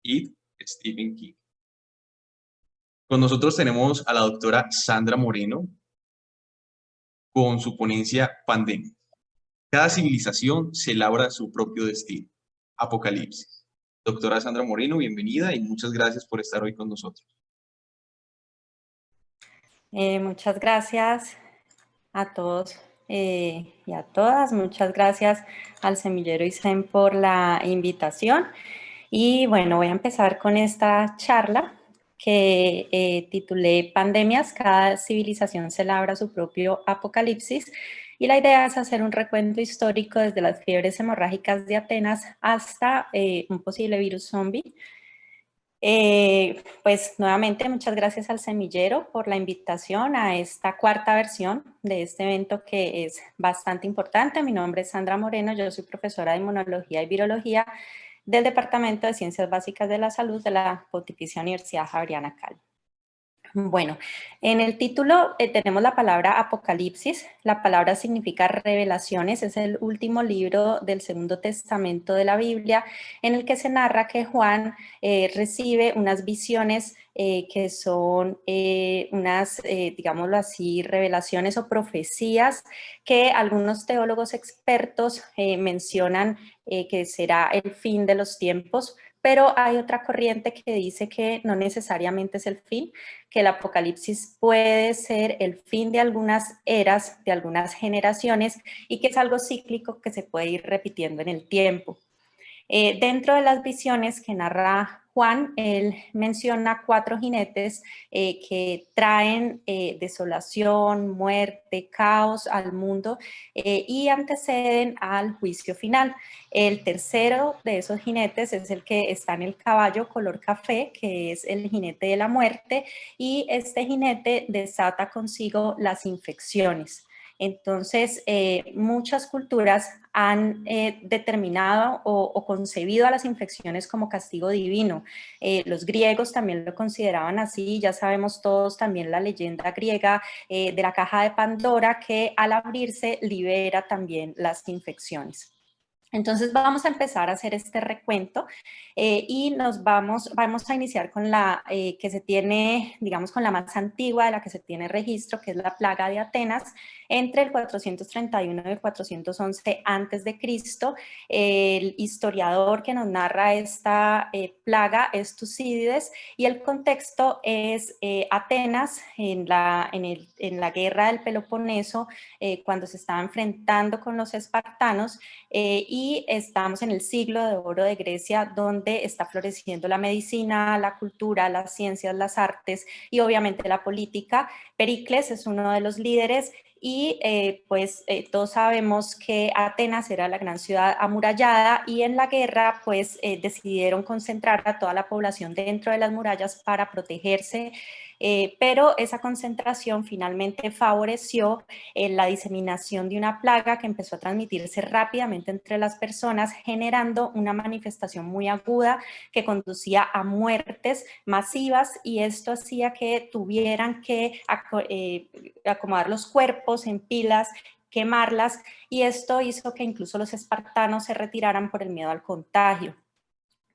It, Stephen King. Con nosotros tenemos a la doctora Sandra Moreno con su ponencia Pandemia. Cada civilización se labra su propio destino. Apocalipsis. Doctora Sandra Moreno, bienvenida y muchas gracias por estar hoy con nosotros. Muchas gracias a todos y a todas. Muchas gracias al Semillero ISEM por la invitación. Y bueno, voy a empezar con esta charla que titulé Pandemias, cada civilización se labra su propio apocalipsis. Y la idea es hacer un recuento histórico desde las fiebres hemorrágicas de Atenas hasta un posible virus zombie. Pues nuevamente muchas gracias al Semillero por la invitación a esta cuarta versión de este evento que es bastante importante. Mi nombre es Sandra Moreno, yo soy profesora de Inmunología y Virología del Departamento de Ciencias Básicas de la Salud de la Pontificia Universidad Javeriana Cali. Bueno, en el título tenemos la palabra Apocalipsis. La palabra significa revelaciones. Es el último libro del Segundo Testamento de la Biblia en el que se narra que Juan recibe unas visiones que son unas, digámoslo así, revelaciones o profecías que algunos teólogos expertos mencionan que será el fin de los tiempos, pero hay otra corriente que dice que no necesariamente es el fin, que el apocalipsis puede ser el fin de algunas eras, de algunas generaciones, y que es algo cíclico que se puede ir repitiendo en el tiempo. Dentro de las visiones que narra Juan, él menciona 4 jinetes que traen desolación, muerte, caos al mundo y anteceden al juicio final. El tercero de esos jinetes es el que está en el caballo color café, que es el jinete de la muerte, y este jinete desata consigo las infecciones. Entonces, muchas culturas han determinado o concebido a las infecciones como castigo divino. Los griegos también lo consideraban así, ya sabemos todos también la leyenda griega de la caja de Pandora, que al abrirse libera también las infecciones. Entonces vamos a empezar a hacer este recuento y vamos a iniciar con la que se tiene, digamos, con la más antigua de la que se tiene registro, que es la plaga de Atenas, entre el 431 y el 411 antes de Cristo. El historiador que nos narra esta plaga es Tucídides y el contexto es Atenas en la guerra del Peloponeso, cuando se estaba enfrentando con los espartanos y estamos en el siglo de oro de Grecia, donde está floreciendo la medicina, la cultura, las ciencias, las artes y obviamente la política. Pericles es uno de los líderes y todos sabemos que Atenas era la gran ciudad amurallada y en la guerra pues decidieron concentrar a toda la población dentro de las murallas para protegerse, pero esa concentración finalmente favoreció la diseminación de una plaga que empezó a transmitirse rápidamente entre las personas, generando una manifestación muy aguda que conducía a muertes masivas, y esto hacía que tuvieran que acomodar los cuerpos en pilas, quemarlas, y esto hizo que incluso los espartanos se retiraran por el miedo al contagio.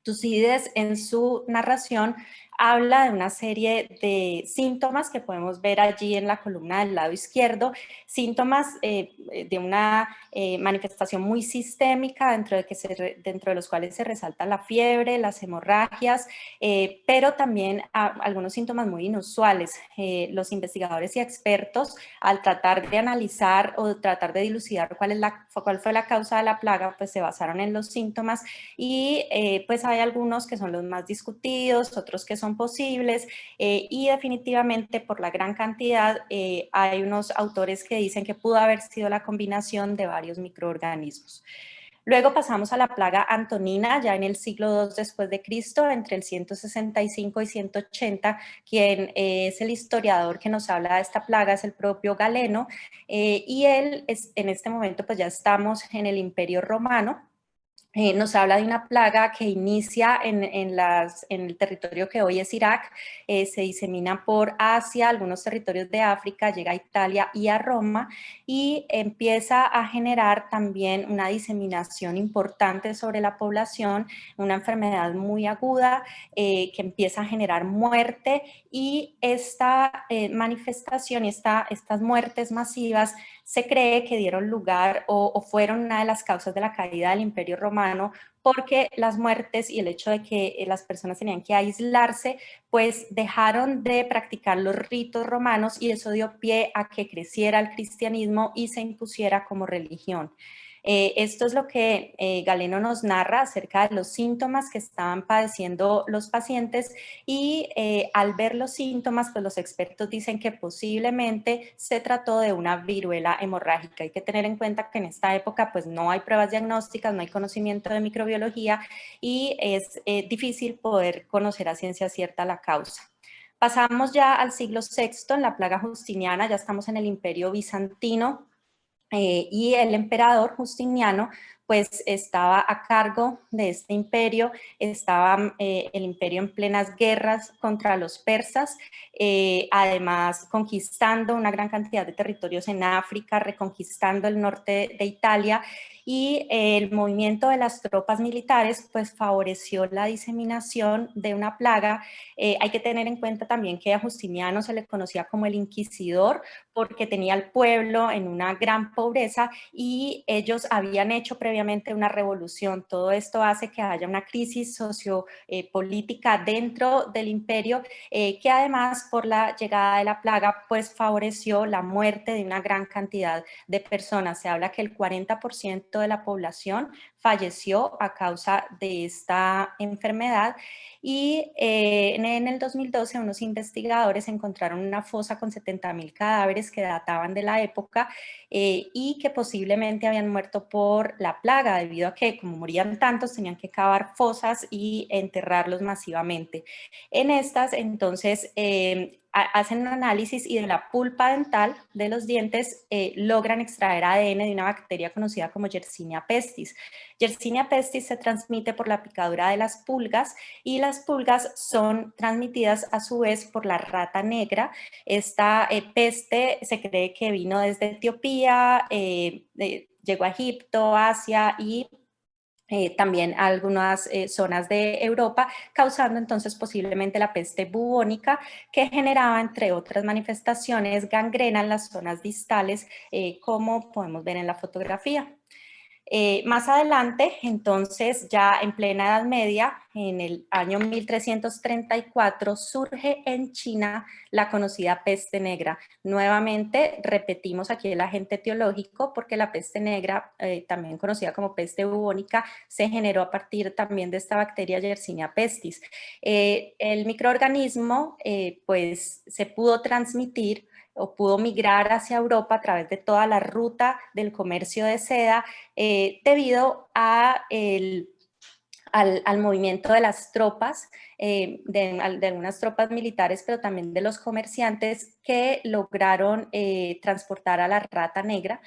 Tucídides en su narración habla de una serie de síntomas que podemos ver allí en la columna del lado izquierdo, síntomas de una manifestación muy sistémica dentro de los cuales se resalta la fiebre, las hemorragias, pero también algunos síntomas muy inusuales. Los investigadores y expertos, al tratar de analizar o tratar de dilucidar cuál fue la causa de la plaga, pues se basaron en los síntomas y pues hay algunos que son los más discutidos, otros que son posibles y definitivamente por la gran cantidad hay unos autores que dicen que pudo haber sido la combinación de varios microorganismos. Luego pasamos a la plaga antonina, ya en el siglo II después de Cristo, entre el 165 y 180, quien es el historiador que nos habla de esta plaga es el propio Galeno, y él en este momento pues ya estamos en el Imperio Romano. Nos habla de una plaga que inicia en el territorio que hoy es Irak, se disemina por Asia, algunos territorios de África, llega a Italia y a Roma y empieza a generar también una diseminación importante sobre la población, una enfermedad muy aguda que empieza a generar muerte, y esta manifestación y estas muertes masivas se cree que dieron lugar o fueron una de las causas de la caída del Imperio Romano, porque las muertes y el hecho de que las personas tenían que aislarse, pues dejaron de practicar los ritos romanos, y eso dio pie a que creciera el cristianismo y se impusiera como religión. Esto es lo que Galeno nos narra acerca de los síntomas que estaban padeciendo los pacientes, y al ver los síntomas, pues los expertos dicen que posiblemente se trató de una viruela hemorrágica. Hay que tener en cuenta que en esta época pues no hay pruebas diagnósticas, no hay conocimiento de microbiología, y es difícil poder conocer a ciencia cierta la causa. Pasamos ya al siglo VI, en la plaga justiniana, ya estamos en el Imperio Bizantino, y el emperador Justiniano pues estaba a cargo de este imperio, estaba el imperio en plenas guerras contra los persas, además conquistando una gran cantidad de territorios en África, reconquistando el norte de Italia, y el movimiento de las tropas militares pues favoreció la diseminación de una plaga. Hay que tener en cuenta también que a Justiniano se le conocía como el inquisidor, porque tenía al pueblo en una gran pobreza y ellos habían hecho previamente una revolución. Todo esto hace que haya una crisis sociopolítica dentro del imperio, que además por la llegada de la plaga pues favoreció la muerte de una gran cantidad de personas. Se habla que el 40% de la población falleció a causa de esta enfermedad, y en el 2012 unos investigadores encontraron una fosa con 70.000 cadáveres que databan de la época, y que posiblemente habían muerto por la plaga, debido a que como morían tantos tenían que cavar fosas y enterrarlos masivamente. En estas entonces hacen un análisis, y de la pulpa dental de los dientes logran extraer ADN de una bacteria conocida como Yersinia pestis. Yersinia pestis se transmite por la picadura de las pulgas, y las pulgas son transmitidas a su vez por la rata negra. Esta peste se cree que vino desde Etiopía, llegó a Egipto, Asia y también a algunas zonas de Europa, causando entonces posiblemente la peste bubónica, que generaba, entre otras manifestaciones, gangrena en las zonas distales, como podemos ver en la fotografía. Más adelante, entonces, ya en plena Edad Media, en el año 1334, surge en China la conocida peste negra. Nuevamente, repetimos aquí el agente etiológico, porque la peste negra, también conocida como peste bubónica, se generó a partir también de esta bacteria Yersinia pestis. El microorganismo, pues, se pudo transmitir o pudo migrar hacia Europa a través de toda la ruta del comercio de seda, debido al movimiento de las tropas, de algunas tropas militares, pero también de los comerciantes que lograron transportar a la rata negra,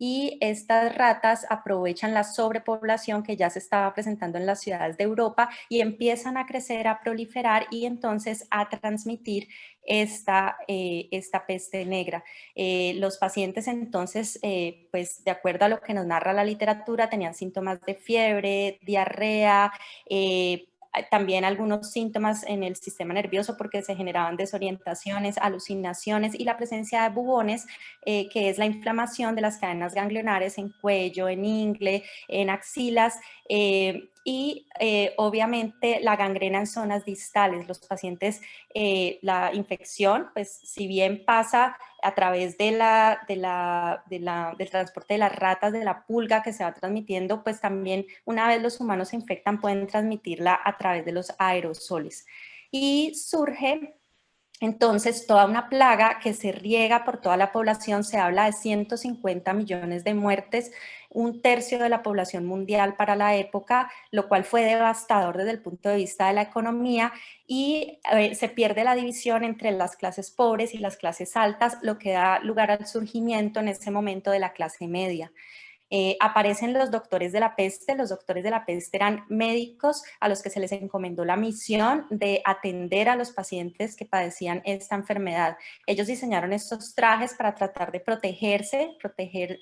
y estas ratas aprovechan la sobrepoblación que ya se estaba presentando en las ciudades de Europa y empiezan a crecer, a proliferar y entonces a transmitir esta peste negra. Los pacientes entonces, pues de acuerdo a lo que nos narra la literatura, tenían síntomas de fiebre, diarrea, también algunos síntomas en el sistema nervioso, porque se generaban desorientaciones, alucinaciones, y la presencia de bubones, que es la inflamación de las cadenas ganglionares en cuello, en ingle, en axilas, obviamente la gangrena en zonas distales. Los pacientes, la infección, pues si bien pasa a través del transporte de las ratas, de la pulga que se va transmitiendo, pues también una vez los humanos se infectan pueden transmitirla a través de los aerosoles. Y surge entonces toda una plaga que se riega por toda la población. Se habla de 150 millones de muertes, un tercio de la población mundial para la época, lo cual fue devastador desde el punto de vista de la economía, y se pierde la división entre las clases pobres y las clases altas, lo que da lugar al surgimiento en ese momento de la clase media. Aparecen los doctores de la peste. Los doctores de la peste eran médicos a los que se les encomendó la misión de atender a los pacientes que padecían esta enfermedad. Ellos diseñaron estos trajes para tratar de protegerse, proteger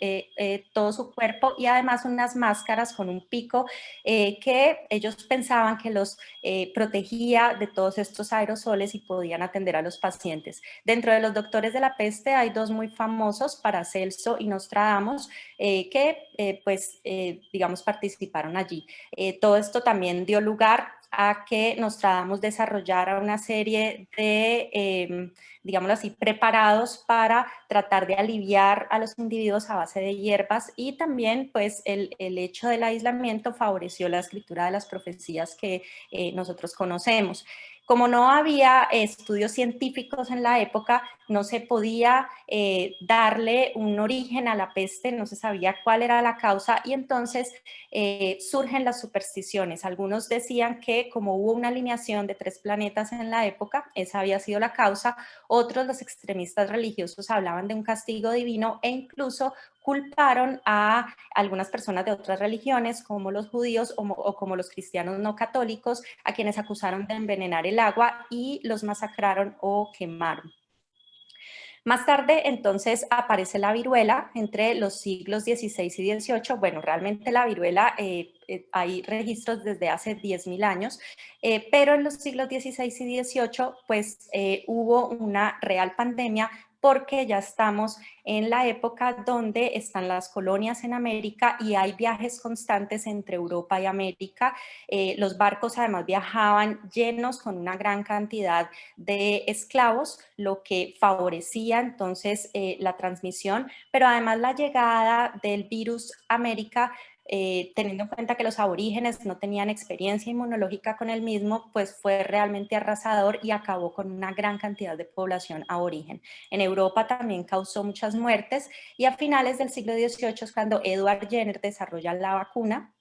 todo su cuerpo, y además unas máscaras con un pico que ellos pensaban que los protegía de todos estos aerosoles y podían atender a los pacientes. Dentro de los doctores de la peste hay dos muy famosos, Paracelso y Nostradamus, digamos, participaron allí. Todo esto también dio lugar a que Nostradamus desarrollara una serie de, digámoslo así, preparados para tratar de aliviar a los individuos a base de hierbas, y también pues el hecho del aislamiento favoreció la escritura de las profecías que nosotros conocemos. Como no había estudios científicos en la época, no se podía darle un origen a la peste, no se sabía cuál era la causa, y entonces surgen las supersticiones. Algunos decían que como hubo una alineación de 3 planetas en la época, esa había sido la causa. Otros, los extremistas religiosos, hablaban de un castigo divino e incluso culparon a algunas personas de otras religiones, como los judíos o como los cristianos no católicos, a quienes acusaron de envenenar el agua y los masacraron o quemaron. Más tarde, entonces, aparece la viruela entre los siglos XVI y XVIII. Bueno, realmente la viruela, hay registros desde hace 10.000 años, pero en los siglos XVI y XVIII, pues hubo una real pandemia, porque ya estamos en la época donde están las colonias en América y hay viajes constantes entre Europa y América. Los barcos además viajaban llenos con una gran cantidad de esclavos, lo que favorecía entonces la transmisión, pero además la llegada del virus a América, teniendo en cuenta que los aborígenes no tenían experiencia inmunológica con el mismo, pues fue realmente arrasador y acabó con una gran cantidad de población aborigen. En Europa también causó muchas muertes, y a finales del siglo XVIII es cuando Edward Jenner desarrolla la vacuna.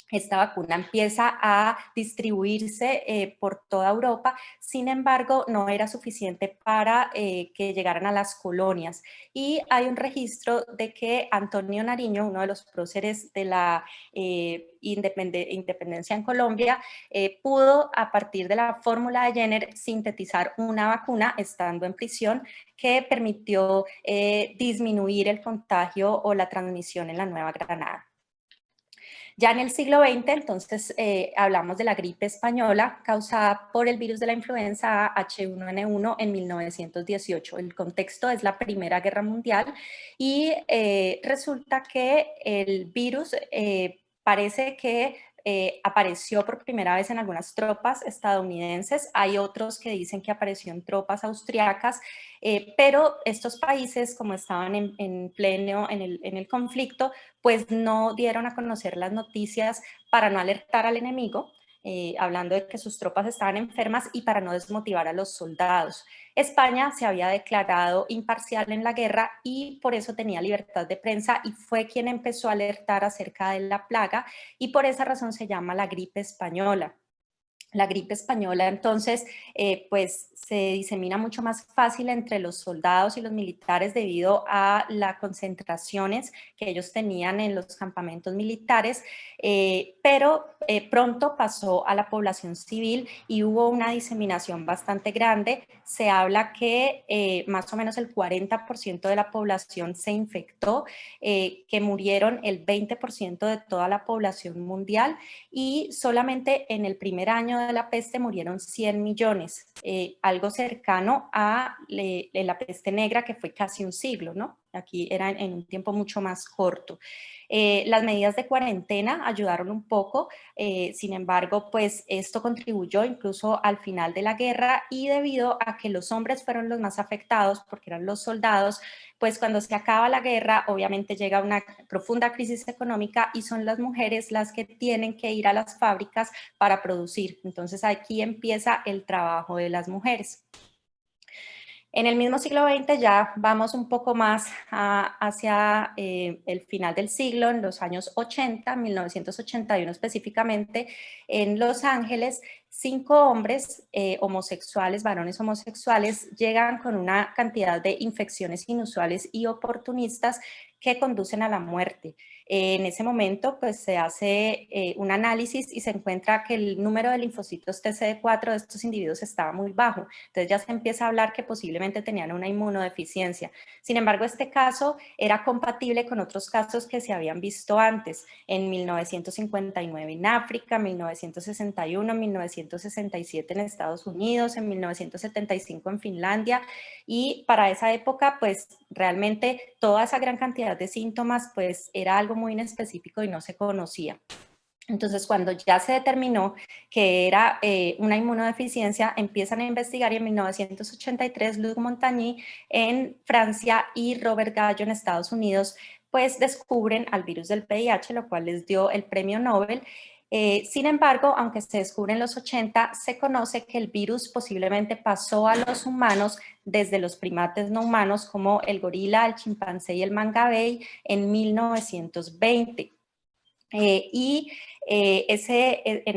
Esta vacuna empieza a distribuirse por toda Europa. Sin embargo, no era suficiente para que llegaran a las colonias. Y hay un registro de que Antonio Nariño, uno de los próceres de la independencia en Colombia, pudo, a partir de la fórmula de Jenner, sintetizar una vacuna estando en prisión que permitió disminuir el contagio o la transmisión en la Nueva Granada. Ya en el siglo XX, entonces, hablamos de la gripe española causada por el virus de la influenza H1N1 en 1918. El contexto es la Primera Guerra Mundial y resulta que el virus parece que apareció por primera vez en algunas tropas estadounidenses. Hay otros que dicen que apareció en tropas austriacas, pero estos países, como estaban en pleno en el conflicto, pues no dieron a conocer las noticias para no alertar al enemigo, hablando de que sus tropas estaban enfermas y para no desmotivar a los soldados. España se había declarado imparcial en la guerra y por eso tenía libertad de prensa, y fue quien empezó a alertar acerca de la plaga, y por esa razón se llama la gripe española. La gripe española, entonces, pues se disemina mucho más fácil entre los soldados y los militares debido a las concentraciones que ellos tenían en los campamentos militares, pero pronto pasó a la población civil y hubo una diseminación bastante grande. Se habla que más o menos el 40% de la población se infectó, que murieron el 20% de toda la población mundial, y solamente en el primer año de la peste murieron 100 millones, algo cercano a la peste negra, que fue casi un siglo, ¿no? Aquí era en un tiempo mucho más corto. Las medidas de cuarentena ayudaron un poco, sin embargo, pues esto contribuyó incluso al final de la guerra, y debido a que los hombres fueron los más afectados, porque eran los soldados, pues cuando se acaba la guerra, obviamente llega una profunda crisis económica y son las mujeres las que tienen que ir a las fábricas para producir. Entonces aquí empieza el trabajo de las mujeres. En el mismo siglo XX ya vamos un poco más hacia el final del siglo, en los años 80, 1981 específicamente, en Los Ángeles, 5 hombres homosexuales, varones homosexuales, llegan con una cantidad de infecciones inusuales y oportunistas que conducen a la muerte. En ese momento pues se hace un análisis y se encuentra que el número de linfocitos TCD4 de estos individuos estaba muy bajo. Entonces ya se empieza a hablar que posiblemente tenían una inmunodeficiencia. Sin embargo, este caso era compatible con otros casos que se habían visto antes, en 1959 en África, 1961, 1967 en Estados Unidos, en 1975 en Finlandia, y para esa época pues realmente toda esa gran cantidad de síntomas pues era algo muy inespecífico y no se conocía. Entonces, cuando ya se determinó que era una inmunodeficiencia, empiezan a investigar y en 1983 Luc Montagny en Francia y Robert Gallo en Estados Unidos, pues descubren al virus del VIH, lo cual les dio el premio Nobel. Sin embargo, aunque se descubre en los 80, se conoce que el virus posiblemente pasó a los humanos desde los primates no humanos como el gorila, el chimpancé y el mangabey en 1920. En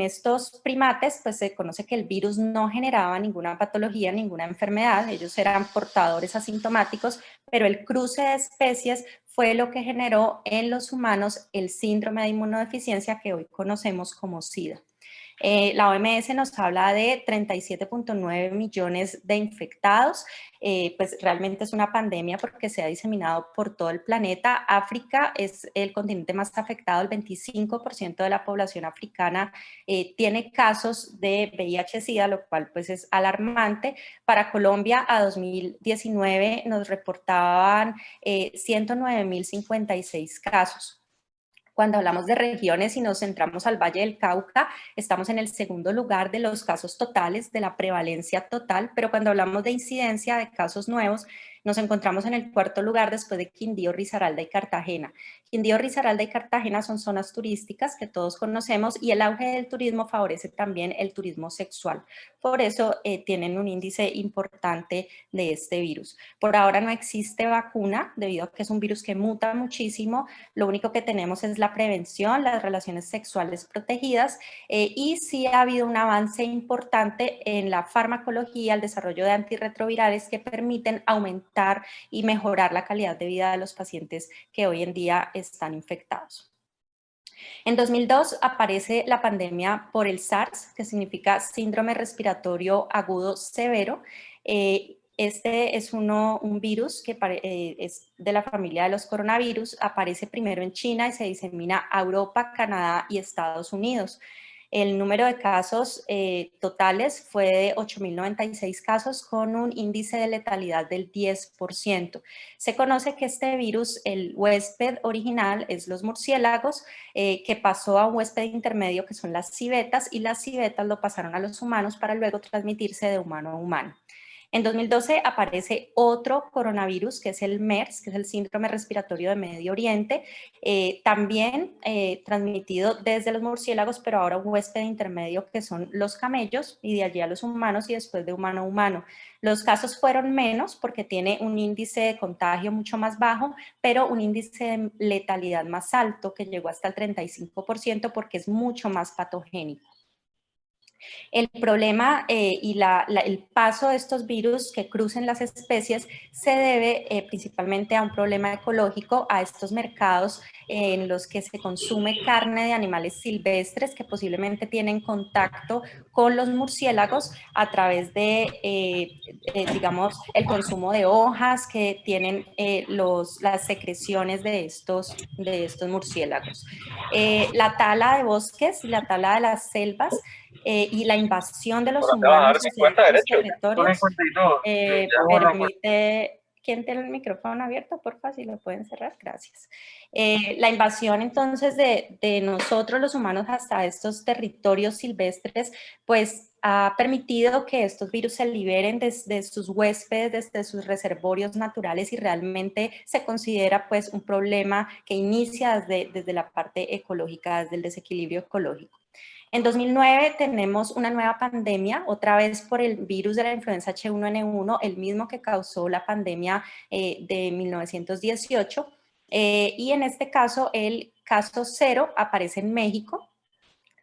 estos primates pues se conoce que el virus no generaba ninguna patología, ninguna enfermedad, ellos eran portadores asintomáticos, pero el cruce de especies fue lo que generó en los humanos el síndrome de inmunodeficiencia que hoy conocemos como SIDA. La OMS nos habla de 37.9 millones de infectados, pues realmente es una pandemia porque se ha diseminado por todo el planeta. África es el continente más afectado, el 25% de la población africana tiene casos de VIH-Sida, lo cual pues es alarmante. Para Colombia a 2019 nos reportaban 109.056 casos. Cuando hablamos de regiones y nos centramos al Valle del Cauca, estamos en el segundo lugar de los casos totales, de la prevalencia total, pero cuando hablamos de incidencia de casos nuevos, nos encontramos en el cuarto lugar después de Quindío, Risaralda y Cartagena. Quindío, Risaralda y Cartagena son zonas turísticas que todos conocemos y el auge del turismo favorece también el turismo sexual. Por eso tienen un índice importante de este virus. Por ahora no existe vacuna debido a que es un virus que muta muchísimo. Lo único que tenemos es la prevención, las relaciones sexuales protegidas y sí ha habido un avance importante en la farmacología, el desarrollo de antirretrovirales que permiten aumentar y mejorar la calidad de vida de los pacientes que hoy en día están infectados. En 2002 aparece la pandemia por el SARS, que significa síndrome respiratorio agudo severo. Este es un virus que es de la familia de los coronavirus, aparece primero en China y se disemina a Europa, Canadá y Estados Unidos. El número de casos totales fue de 8.096 casos con un índice de letalidad del 10%. Se conoce que este virus, el huésped original es los murciélagos, que pasó a un huésped intermedio que son las civetas y las civetas lo pasaron a los humanos para luego transmitirse de humano a humano. En 2012 aparece otro coronavirus que es el MERS, que es el síndrome respiratorio de Medio Oriente, también transmitido desde los murciélagos, pero ahora un huésped intermedio que son los camellos y de allí a los humanos y después de humano a humano. Los casos fueron menos porque tiene un índice de contagio mucho más bajo, pero un índice de letalidad más alto que llegó hasta el 35% porque es mucho más patogénico. El problema y el paso de estos virus que crucen las especies se debe principalmente a un problema ecológico, a estos mercados en los que se consume carne de animales silvestres que posiblemente tienen contacto con los murciélagos a través de, digamos, el consumo de hojas que tienen las secreciones de estos murciélagos. La tala de bosques y la tala de las selvas y la invasión de los Ahora te vas a dar humanos hacia 50 estos derechos. territorios 52. permite... ¿Quién tiene el micrófono abierto? Porfa, si lo pueden cerrar, gracias. La invasión entonces de nosotros los humanos hasta estos territorios silvestres, pues ha permitido que estos virus se liberen de sus huéspedes, desde sus reservorios naturales y realmente se considera pues un problema que inicia desde la parte ecológica, desde el desequilibrio ecológico. En 2009 tenemos una nueva pandemia, otra vez por el virus de la influenza H1N1, el mismo que causó la pandemia de 1918. Y en este caso, el caso 0 aparece en México,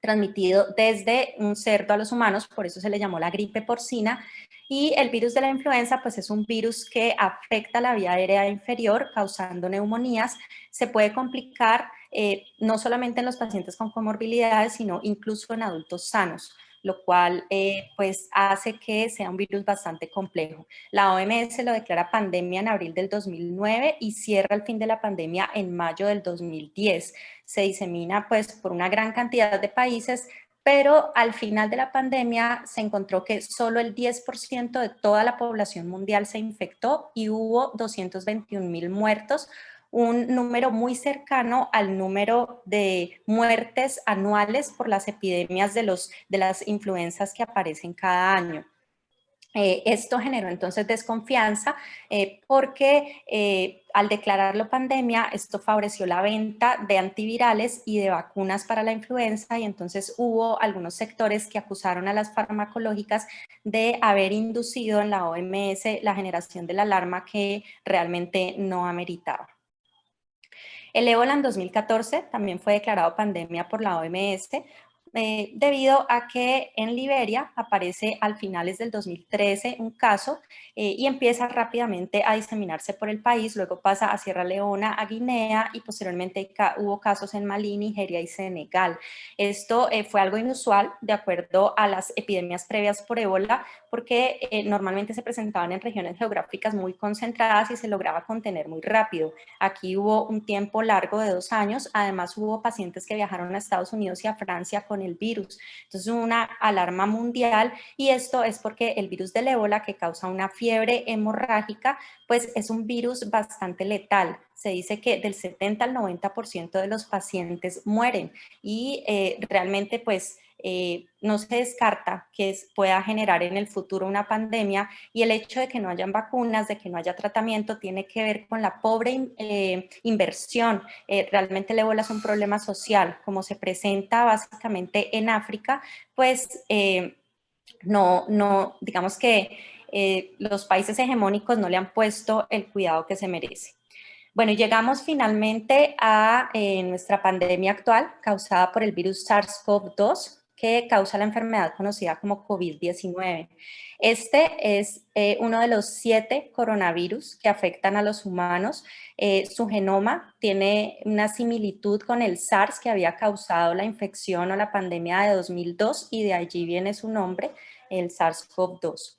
transmitido desde un cerdo a los humanos, por eso se le llamó la gripe porcina, y el virus de la influenza pues es un virus que afecta la vía aérea inferior causando neumonías, se puede complicar no solamente en los pacientes con comorbilidades, sino incluso en adultos sanos, lo cual pues hace que sea un virus bastante complejo. La OMS lo declara pandemia en abril del 2009 y cierra el fin de la pandemia en mayo del 2010. Se disemina pues por una gran cantidad de países, pero al final de la pandemia se encontró que solo el 10% de toda la población mundial se infectó y hubo 221.000 muertos, un número muy cercano al número de muertes anuales por las epidemias de las influencias que aparecen cada año. Esto generó entonces desconfianza porque al declararlo pandemia, esto favoreció la venta de antivirales y de vacunas para la influenza y entonces hubo algunos sectores que acusaron a las farmacológicas de haber inducido en la OMS la generación de la alarma que realmente no ameritaba. El ébola en 2014 también fue declarado pandemia por la OMS debido a que en Liberia aparece al finales del 2013 un caso y empieza rápidamente a diseminarse por el país, luego pasa a Sierra Leona, a Guinea y posteriormente hubo casos en Malí, Nigeria y Senegal. Esto fue algo inusual de acuerdo a las epidemias previas por ébola porque normalmente se presentaban en regiones geográficas muy concentradas y se lograba contener muy rápido. Aquí hubo un tiempo largo de 2 años, además hubo pacientes que viajaron a Estados Unidos y a Francia con el virus. Entonces hubo una alarma mundial y esto es porque el virus del ébola que causa una fiebre hemorrágica, pues es un virus bastante letal. Se dice que del 70 al 90% de los pacientes mueren y realmente pues no se descarta que pueda generar en el futuro una pandemia y el hecho de que no hayan vacunas, de que no haya tratamiento, tiene que ver con la pobre inversión. Realmente el ébola es un problema social, como se presenta básicamente en África, pues digamos que los países hegemónicos no le han puesto el cuidado que se merece. Bueno, llegamos finalmente a nuestra pandemia actual causada por el virus SARS-CoV-2 que causa la enfermedad conocida como COVID-19. Este es uno de los 7 coronavirus que afectan a los humanos. Su genoma tiene una similitud con el SARS que había causado la infección o la pandemia de 2002 y de allí viene su nombre, el SARS-CoV-2.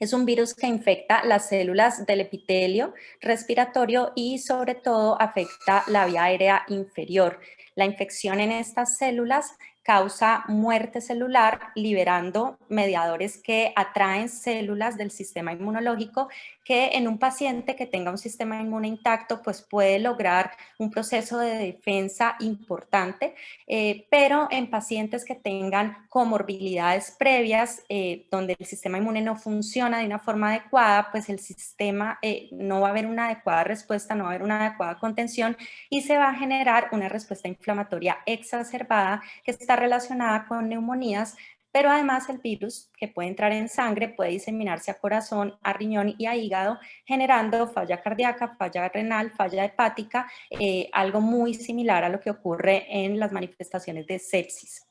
Es un virus que infecta las células del epitelio respiratorio y sobre todo afecta la vía aérea inferior. La infección en estas células causa muerte celular, liberando mediadores que atraen células del sistema inmunológico que en un paciente que tenga un sistema inmune intacto pues puede lograr un proceso de defensa importante, pero en pacientes que tengan comorbilidades previas donde el sistema inmune no funciona de una forma adecuada, pues el sistema no va a haber una adecuada respuesta, no va a haber una adecuada contención y se va a generar una respuesta inflamatoria exacerbada que está relacionada con neumonías, pero además el virus que puede entrar en sangre puede diseminarse a corazón, a riñón y a hígado, generando falla cardíaca, falla renal, falla hepática, algo muy similar a lo que ocurre en las manifestaciones de sepsis.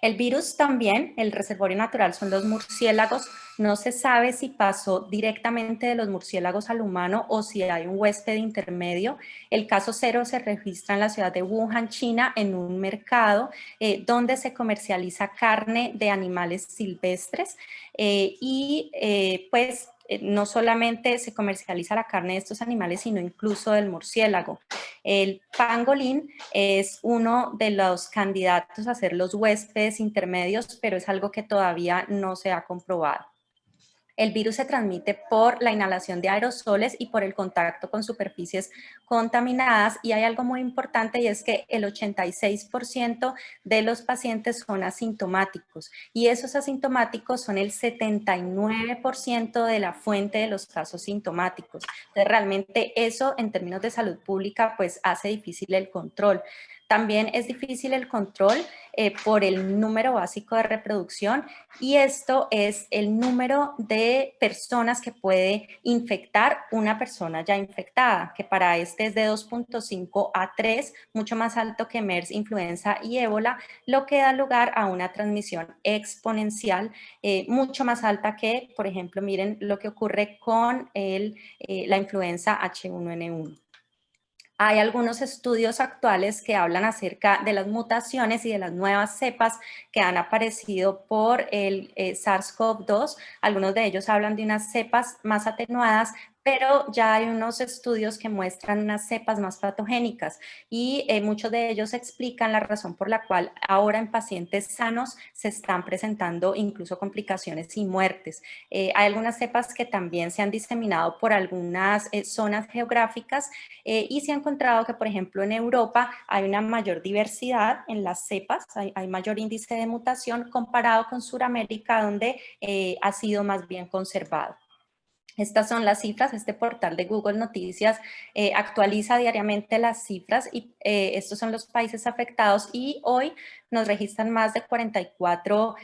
El virus también, el reservorio natural son los murciélagos. No se sabe si pasó directamente de los murciélagos al humano o si hay un huésped intermedio. El caso 0 se registra en la ciudad de Wuhan, China, en un mercado donde se comercializa carne de animales silvestres pues no solamente se comercializa la carne de estos animales, sino incluso del murciélago. El pangolín es uno de los candidatos a ser los huéspedes intermedios, pero es algo que todavía no se ha comprobado. El virus se transmite por la inhalación de aerosoles y por el contacto con superficies contaminadas y hay algo muy importante y es que el 86% de los pacientes son asintomáticos y esos asintomáticos son el 79% de la fuente de los casos sintomáticos. Entonces realmente eso en términos de salud pública pues hace difícil el control. También es difícil el control por el número básico de reproducción y esto es el número de personas que puede infectar una persona ya infectada, que para este es de 2.5 a 3, mucho más alto que MERS, influenza y ébola, lo que da lugar a una transmisión exponencial mucho más alta que, por ejemplo, miren lo que ocurre con la influenza H1N1. Hay algunos estudios actuales que hablan acerca de las mutaciones y de las nuevas cepas que han aparecido por el SARS-CoV-2. Algunos de ellos hablan de unas cepas más atenuadas, pero ya hay unos estudios que muestran unas cepas más patogénicas y muchos de ellos explican la razón por la cual ahora en pacientes sanos se están presentando incluso complicaciones y muertes. Hay algunas cepas que también se han diseminado por algunas zonas geográficas y se ha encontrado que, por ejemplo, en Europa hay una mayor diversidad en las cepas, hay mayor índice de mutación comparado con Sudamérica, donde ha sido más bien conservado. Estas son las cifras, este portal de Google Noticias actualiza diariamente las cifras y estos son los países afectados y hoy nos registran más de 44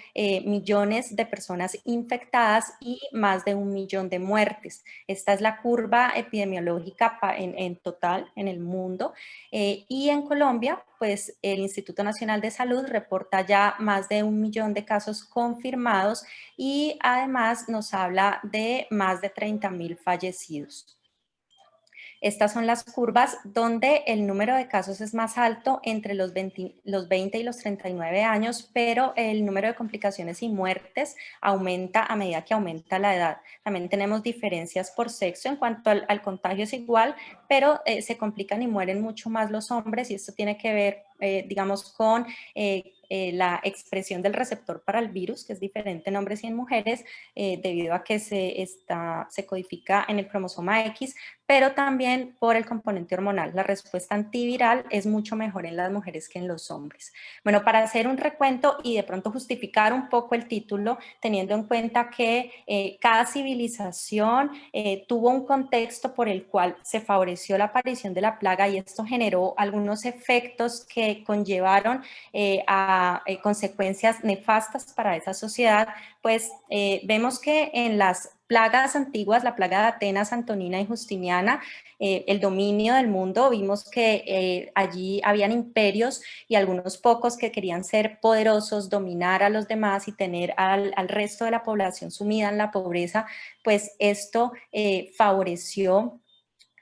millones de personas infectadas y más de 1 millón de muertes. Esta es la curva epidemiológica en total en el mundo y en Colombia, pues el Instituto Nacional de Salud reporta ya más de 1 millón de casos confirmados y además nos habla de más de 30.000 fallecidos. Estas son las curvas donde el número de casos es más alto entre los 20 y los 39 años, pero el número de complicaciones y muertes aumenta a medida que aumenta la edad. También tenemos diferencias por sexo en cuanto al contagio es igual, pero se complican y mueren mucho más los hombres y esto tiene que ver, digamos, con la expresión del receptor para el virus, que es diferente en hombres y en mujeres, debido a que se codifica en el cromosoma X, pero también por el componente hormonal. La respuesta antiviral es mucho mejor en las mujeres que en los hombres. Bueno, para hacer un recuento y de pronto justificar un poco el título, teniendo en cuenta que cada civilización tuvo un contexto por el cual se favoreció la aparición de la plaga y esto generó algunos efectos que conllevaron a consecuencias nefastas para esa sociedad, pues vemos que en las plagas antiguas, la plaga de Atenas, Antonina y Justiniana, el dominio del mundo, vimos que allí habían imperios y algunos pocos que querían ser poderosos, dominar a los demás y tener al resto de la población sumida en la pobreza, pues esto favoreció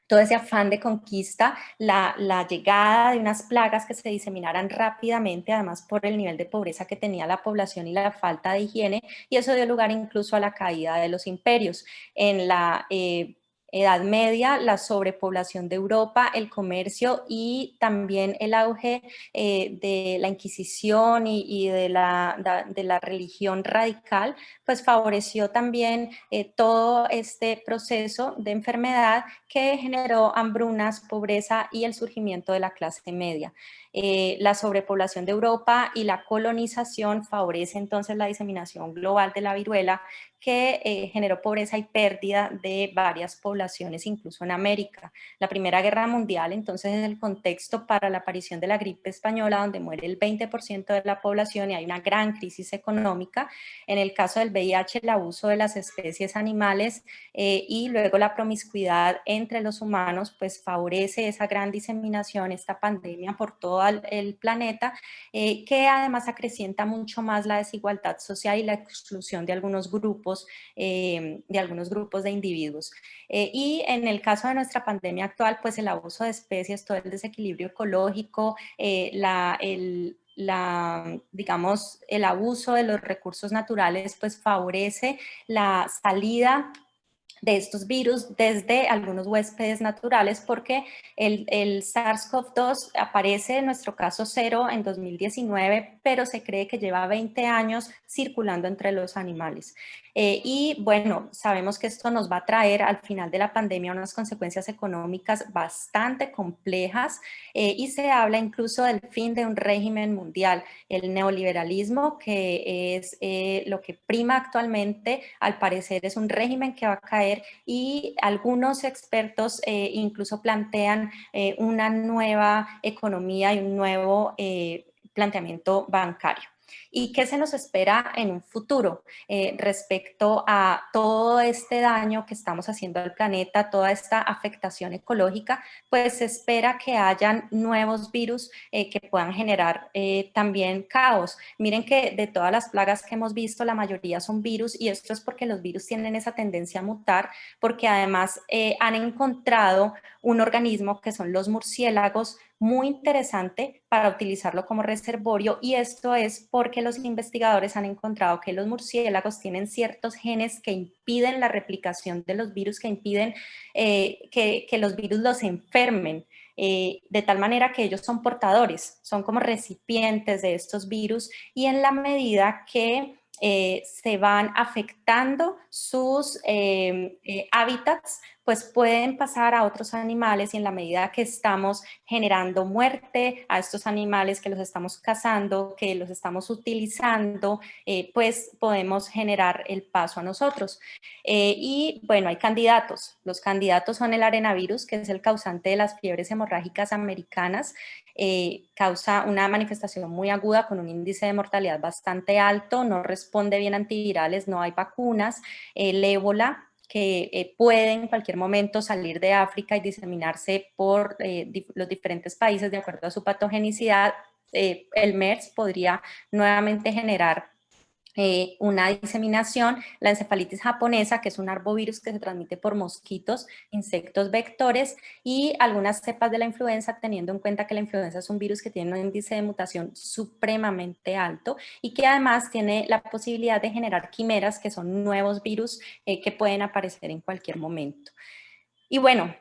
todo ese afán de conquista, la llegada de unas plagas que se diseminaran rápidamente, además por el nivel de pobreza que tenía la población y la falta de higiene, y eso dio lugar incluso a la caída de los imperios. En la Edad Media, la sobrepoblación de Europa, el comercio y también el auge de la Inquisición y de la religión radical, pues favoreció también todo este proceso de enfermedad que generó hambrunas, pobreza y el surgimiento de la clase media. La sobrepoblación de Europa y la colonización favorece entonces la diseminación global de la viruela que generó pobreza y pérdida de varias poblaciones, incluso en América. La Primera Guerra Mundial, entonces, es el contexto para la aparición de la gripe española, donde muere el 20% de la población y hay una gran crisis económica. En el caso del VIH, el abuso de las especies animales y luego la promiscuidad entre los humanos, pues favorece esa gran diseminación, esta pandemia por todo el planeta, que además acrecienta mucho más la desigualdad social y la exclusión de algunos grupos de individuos. Y en el caso de nuestra pandemia actual, pues el abuso de especies, todo el desequilibrio ecológico, digamos, el abuso de los recursos naturales, pues favorece la salida de estos virus desde algunos huéspedes naturales porque el SARS-CoV-2 aparece en nuestro caso cero en 2019, pero se cree que lleva 20 años circulando entre los animales. Y bueno, sabemos que esto nos va a traer al final de la pandemia unas consecuencias económicas bastante complejas y se habla incluso del fin de un régimen mundial. El neoliberalismo, que es lo que prima actualmente, al parecer es un régimen que va a caer y algunos expertos incluso plantean una nueva economía y un nuevo planteamiento bancario. ¿Y qué se nos espera en un futuro respecto a todo este daño que estamos haciendo al planeta, toda esta afectación ecológica? Pues se espera que hayan nuevos virus que puedan generar también caos. Miren que de todas las plagas que hemos visto, la mayoría son virus, y esto es porque los virus tienen esa tendencia a mutar, porque además han encontrado un organismo que son los murciélagos, muy interesante para utilizarlo como reservorio, y esto es porque los investigadores han encontrado que los murciélagos tienen ciertos genes que impiden la replicación de los virus, que impiden que los virus los enfermen. De tal manera que ellos son portadores, son como recipientes de estos virus, y en la medida que se van afectando sus hábitats, pues pueden pasar a otros animales, y en la medida que estamos generando muerte a estos animales, que los estamos cazando, que los estamos utilizando, pues podemos generar el paso a nosotros. Y bueno, hay candidatos. Los candidatos son el arenavirus, que es el causante de las fiebres hemorrágicas americanas. Causa una manifestación muy aguda con un índice de mortalidad bastante alto, no responde bien a antivirales, no hay vacunas. El ébola, que puede en cualquier momento salir de África y diseminarse por los diferentes países de acuerdo a su patogenicidad. El MERS podría nuevamente generar una diseminación. La encefalitis japonesa, que es un arbovirus que se transmite por mosquitos, insectos vectores, y algunas cepas de la influenza, teniendo en cuenta que la influenza es un virus que tiene un índice de mutación supremamente alto y que además tiene la posibilidad de generar quimeras, que son nuevos virus que pueden aparecer en cualquier momento. Y bueno,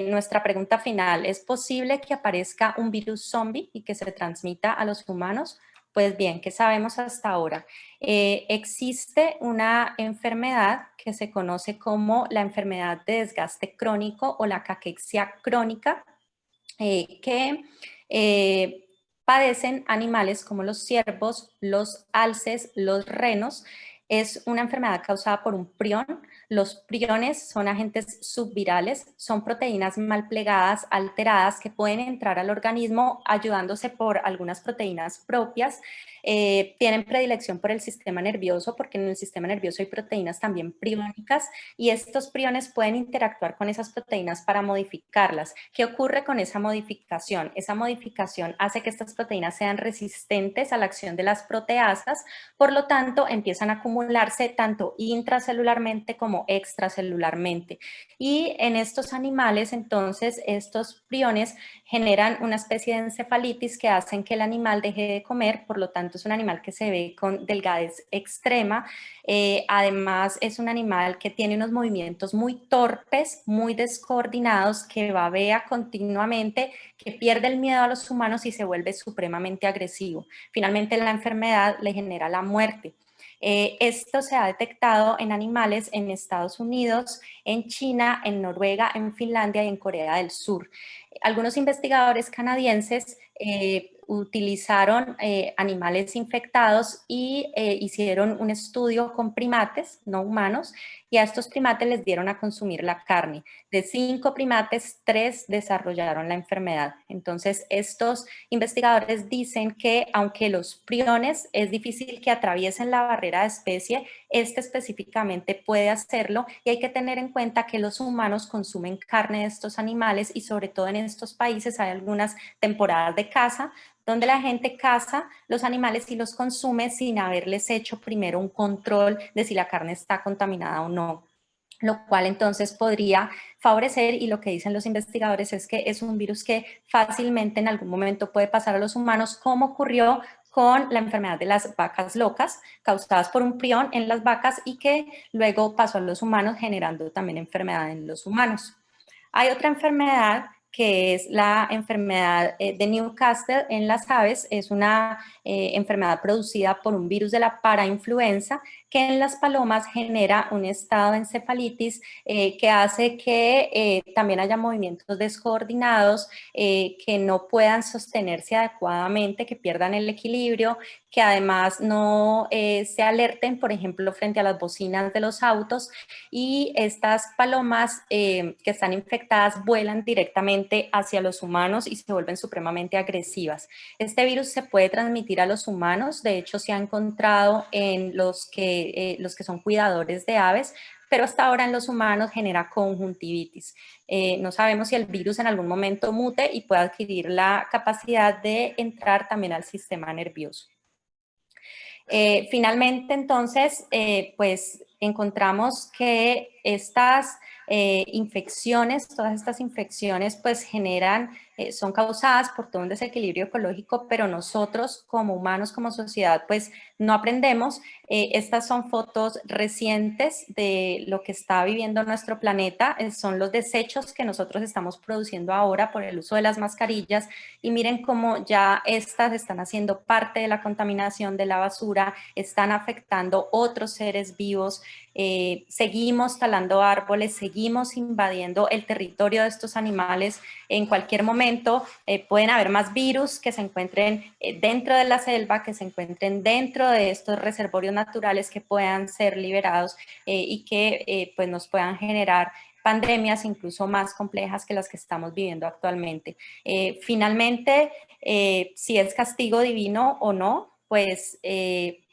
nuestra pregunta final: ¿es posible que aparezca un virus zombie y que se transmita a los humanos? Pues bien, ¿qué sabemos hasta ahora? Existe una enfermedad que se conoce como la enfermedad de desgaste crónico o la caquexia crónica, que padecen animales como los ciervos, los alces, los renos. Es una enfermedad causada por un prión. Los priones son agentes subvirales, son proteínas mal plegadas, alteradas, que pueden entrar al organismo ayudándose por algunas proteínas propias. Tienen predilección por el sistema nervioso, porque en el sistema nervioso hay proteínas también priónicas, y estos priones pueden interactuar con esas proteínas para modificarlas. ¿Qué ocurre con esa modificación? Esa modificación hace que estas proteínas sean resistentes a la acción de las proteasas, por lo tanto empiezan a acumularse tanto intracelularmente como extracelularmente. Y en estos animales, entonces, estos priones generan una especie de encefalitis que hacen que el animal deje de comer. Por lo tanto, es un animal que se ve con delgadez extrema. Además, es un animal que tiene unos movimientos muy torpes, muy descoordinados, que babea continuamente, que pierde el miedo a los humanos y se vuelve supremamente agresivo. Finalmente, la enfermedad le genera la muerte. Esto se ha detectado en animales en Estados Unidos, en China, en Noruega, en Finlandia y en Corea del Sur. Algunos investigadores canadienses utilizaron animales infectados y hicieron un estudio con primates no humanos, y a estos primates les dieron a consumir la carne. De 5 primates, 3 desarrollaron la enfermedad. Entonces, estos investigadores dicen que aunque los priones es difícil que atraviesen la barrera de especie, este específicamente puede hacerlo, y hay que tener en cuenta que los humanos consumen carne de estos animales, y sobre todo en estos países hay algunas temporadas de caza donde la gente caza los animales y los consume sin haberles hecho primero un control de si la carne está contaminada o no, lo cual entonces podría favorecer. Y lo que dicen los investigadores es que es un virus que fácilmente en algún momento puede pasar a los humanos, como ocurrió con la enfermedad de las vacas locas, causadas por un prión en las vacas, y que luego pasó a los humanos, generando también enfermedad en los humanos. Hay otra enfermedad que es la enfermedad de Newcastle en las aves. Es una enfermedad producida por un virus de la parainfluenza que en las palomas genera un estado de encefalitis que hace que también haya movimientos descoordinados, que no puedan sostenerse adecuadamente, que pierdan el equilibrio, que además no se alerten, por ejemplo, frente a las bocinas de los autos, y estas palomas que están infectadas vuelan directamente hacia los humanos y se vuelven supremamente agresivas. Este virus se puede transmitir a los humanos, de hecho se ha encontrado en los que son cuidadores de aves, pero hasta ahora en los humanos genera conjuntivitis. No sabemos si el virus en algún momento mute y pueda adquirir la capacidad de entrar también al sistema nervioso. Finalmente, entonces, pues encontramos que estas infecciones, todas estas infecciones, pues generan, son causadas por todo un desequilibrio ecológico, pero nosotros como humanos, como sociedad, pues no aprendemos. Estas son fotos recientes de lo que está viviendo nuestro planeta, son los desechos que nosotros estamos produciendo ahora por el uso de las mascarillas, y miren cómo ya estas están haciendo parte de la contaminación de la basura, están afectando otros seres vivos, seguimos talando árboles, seguimos invadiendo el territorio de estos animales. En cualquier momento pueden haber más virus que se encuentren dentro de la selva, que se encuentren dentro de estos reservorios naturales, que puedan ser liberados y que pues nos puedan generar pandemias incluso más complejas que las que estamos viviendo actualmente. Finalmente, si es castigo divino o no, pues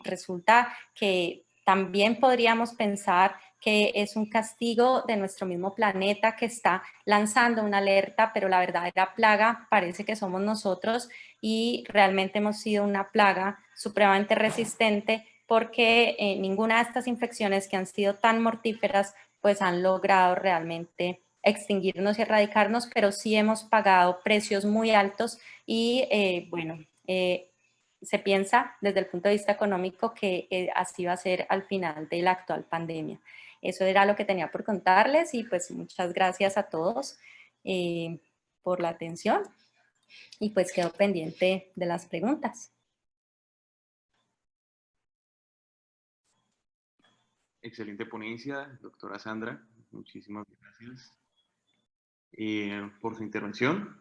resulta que también podríamos pensar que es un castigo de nuestro mismo planeta que está lanzando una alerta, pero la verdadera plaga parece que somos nosotros, y realmente hemos sido una plaga supremamente resistente porque ninguna de estas infecciones que han sido tan mortíferas pues han logrado realmente extinguirnos y erradicarnos, pero sí hemos pagado precios muy altos y bueno, se piensa desde el punto de vista económico que así va a ser al final de la actual pandemia. Eso era lo que tenía por contarles, y pues muchas gracias a todos por la atención, y pues quedo pendiente de las preguntas. Excelente ponencia, doctora Sandra. Muchísimas gracias por su intervención.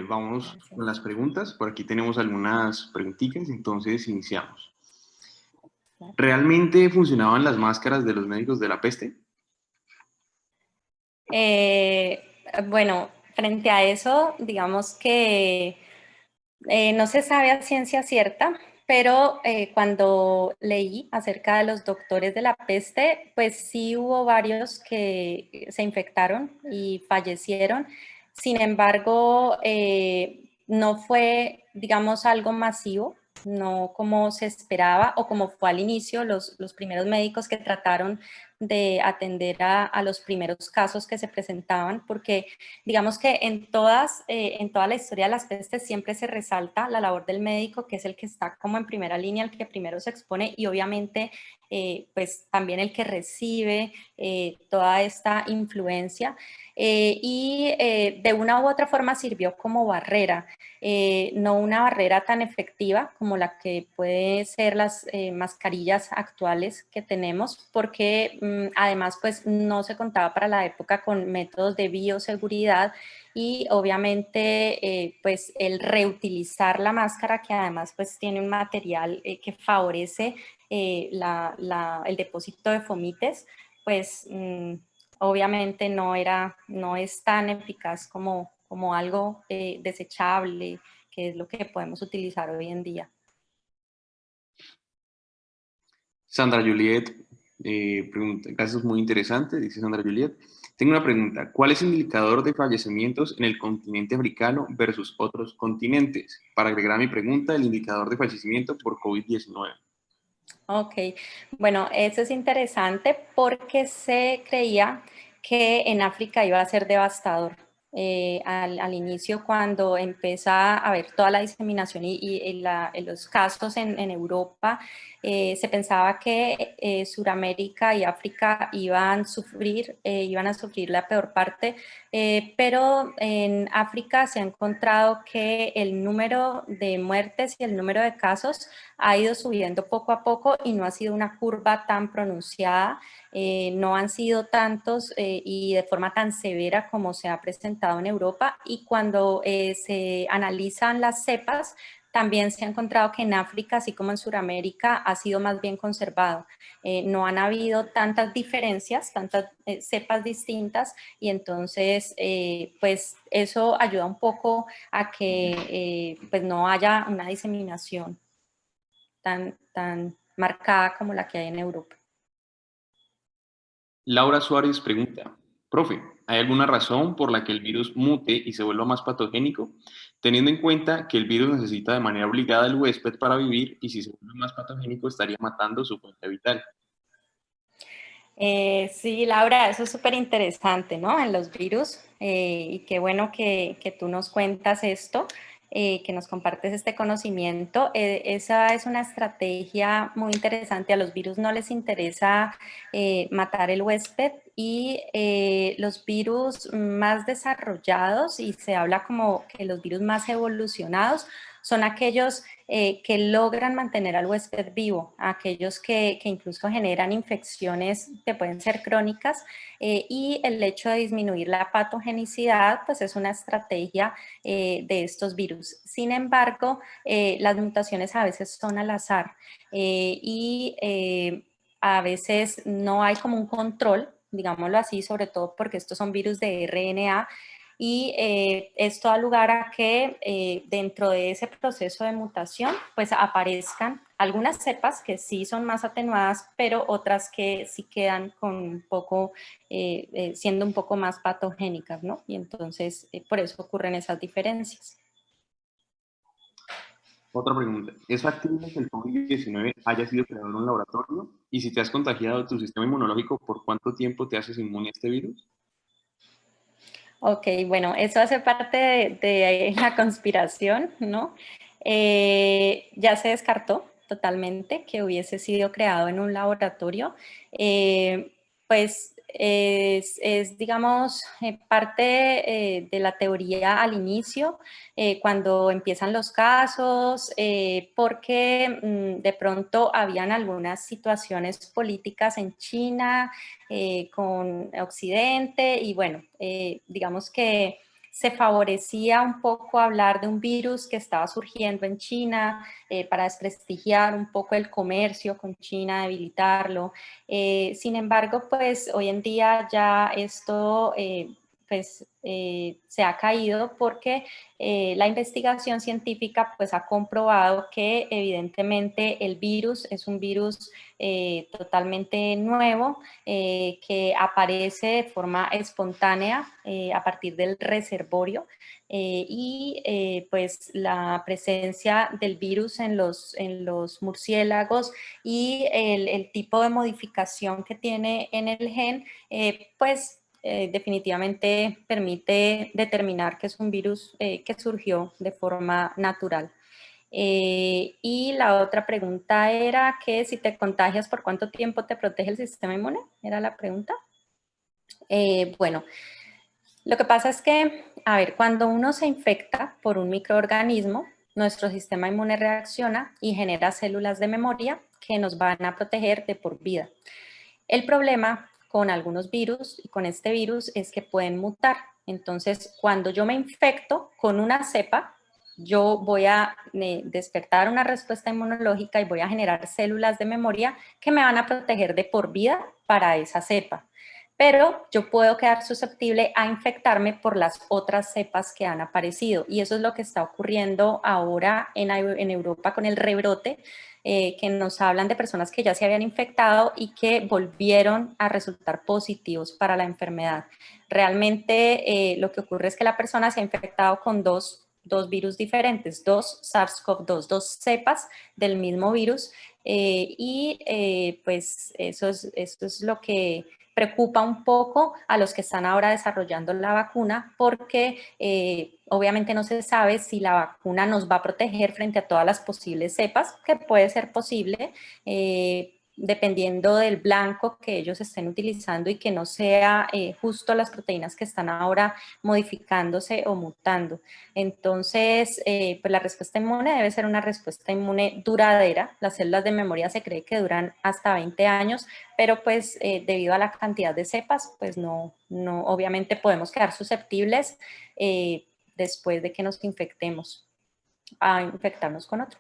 Vamos Gracias. con las preguntas. Por aquí tenemos algunas preguntitas, entonces iniciamos. Claro. ¿Realmente funcionaban las máscaras de los médicos de la peste? Bueno, frente a eso, digamos que no se sabe a ciencia cierta, pero cuando leí acerca de los doctores de la peste, pues sí hubo varios que se infectaron y fallecieron. Sin embargo, no fue, digamos, algo masivo, no como se esperaba o como fue al inicio los primeros médicos que trataron de atender a los primeros casos que se presentaban, porque digamos que en toda la historia de las pestes siempre se resalta la labor del médico, que es el que está como en primera línea, el que primero se expone, y obviamente pues también el que recibe toda esta influencia. De una u otra forma sirvió como barrera, no una barrera tan efectiva como la que puede ser las mascarillas actuales que tenemos, porque además pues no se contaba para la época con métodos de bioseguridad, y obviamente pues el reutilizar la máscara, que además pues tiene un material que favorece el depósito de fomites, pues obviamente no es tan eficaz como algo desechable, que es lo que podemos utilizar hoy en día. Sandra Juliet pregunta, casos muy interesantes, dice Sandra Juliet. Tengo una pregunta. ¿Cuál es el indicador de fallecimientos en el continente africano versus otros continentes? Para agregar a mi pregunta, el indicador de fallecimiento por COVID-19. Ok, bueno, eso es interesante porque se creía que en África iba a ser devastador. al inicio cuando empieza a haber toda la diseminación y los casos en Europa, se pensaba que Suramérica y África iban a sufrir la peor parte, pero en África se ha encontrado que el número de muertes y el número de casos ha ido subiendo poco a poco y no ha sido una curva tan pronunciada. No han sido tantos y de forma tan severa como se ha presentado en Europa, y cuando se analizan las cepas, también se ha encontrado que en África, así como en Sudamérica, ha sido más bien conservado. No han habido tantas diferencias, tantas cepas distintas, y entonces pues eso ayuda un poco a que pues no haya una diseminación tan marcada como la que hay en Europa. Laura Suárez pregunta, profe, ¿hay alguna razón por la que el virus mute y se vuelva más patogénico? Teniendo en cuenta que el virus necesita de manera obligada al huésped para vivir y si se vuelve más patogénico estaría matando su fuente vital. Sí, Laura, eso es súper interesante, ¿no? En los virus, y qué bueno que tú nos cuentas esto, que nos compartes este conocimiento. Esa es una estrategia muy interesante. A los virus no les interesa matar el huésped, y los virus más desarrollados, y se habla como que los virus más evolucionados, son aquellos que logran mantener al huésped vivo, aquellos que incluso generan infecciones que pueden ser crónicas, y el hecho de disminuir la patogenicidad pues es una estrategia de estos virus. Sin embargo, las mutaciones a veces son al azar, y a veces no hay como un control, digámoslo así, sobre todo porque estos son virus de RNA, y esto da lugar a que dentro de ese proceso de mutación pues aparezcan algunas cepas que sí son más atenuadas, pero otras que sí quedan con un poco, siendo un poco más patogénicas, ¿no? Y entonces por eso ocurren esas diferencias. Otra pregunta, ¿es factible que el COVID-19 haya sido creado en un laboratorio? Y si te has contagiado tu sistema inmunológico, ¿por cuánto tiempo te haces inmune a este virus? Ok, bueno, eso hace parte de la conspiración, ¿no? Ya se descartó totalmente que hubiese sido creado en un laboratorio. Pues digamos, parte de la teoría al inicio, cuando empiezan los casos, porque de pronto habían algunas situaciones políticas en China, con Occidente, y bueno, digamos que se favorecía un poco hablar de un virus que estaba surgiendo en China, para desprestigiar un poco el comercio con China, debilitarlo. Sin embargo, pues hoy en día ya esto se ha caído porque la investigación científica pues ha comprobado que evidentemente el virus es un virus totalmente nuevo, que aparece de forma espontánea a partir del reservorio, y pues la presencia del virus en los murciélagos y el tipo de modificación que tiene en el gen, pues definitivamente permite determinar que es un virus que surgió de forma natural. Y la otra pregunta era que si te contagias, ¿por cuánto tiempo te protege el sistema inmune? Era la pregunta. Bueno, lo que pasa es que, a ver, cuando uno se infecta por un microorganismo, nuestro sistema inmune reacciona y genera células de memoria que nos van a proteger de por vida. El problema con algunos virus y con este virus es que pueden mutar. Entonces, cuando yo me infecto con una cepa, yo voy a despertar una respuesta inmunológica y voy a generar células de memoria que me van a proteger de por vida para esa cepa. Pero yo puedo quedar susceptible a infectarme por las otras cepas que han aparecido. Y eso es lo que está ocurriendo ahora en Europa con el rebrote, que nos hablan de personas que ya se habían infectado y que volvieron a resultar positivos para la enfermedad. Realmente lo que ocurre es que la persona se ha infectado con dos virus diferentes, dos SARS-CoV-2, dos cepas del mismo virus, Pues eso es lo que preocupa un poco a los que están ahora desarrollando la vacuna, porque obviamente no se sabe si la vacuna nos va a proteger frente a todas las posibles cepas, que puede ser posible, dependiendo del blanco que ellos estén utilizando y que no sea justo las proteínas que están ahora modificándose o mutando. Entonces, pues la respuesta inmune debe ser una respuesta inmune duradera. Las células de memoria se cree que duran hasta 20 años, pero pues debido a la cantidad de cepas, pues obviamente podemos quedar susceptibles después de que nos infectemos a infectarnos con otro.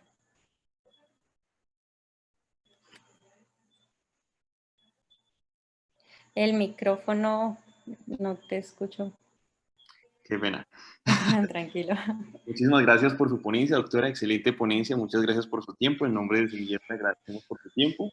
El micrófono, no te escucho. Qué pena. Tranquilo. Muchísimas gracias por su ponencia, doctora. Excelente ponencia. Muchas gracias por su tiempo. En nombre de Semillero le agradecemos por su tiempo.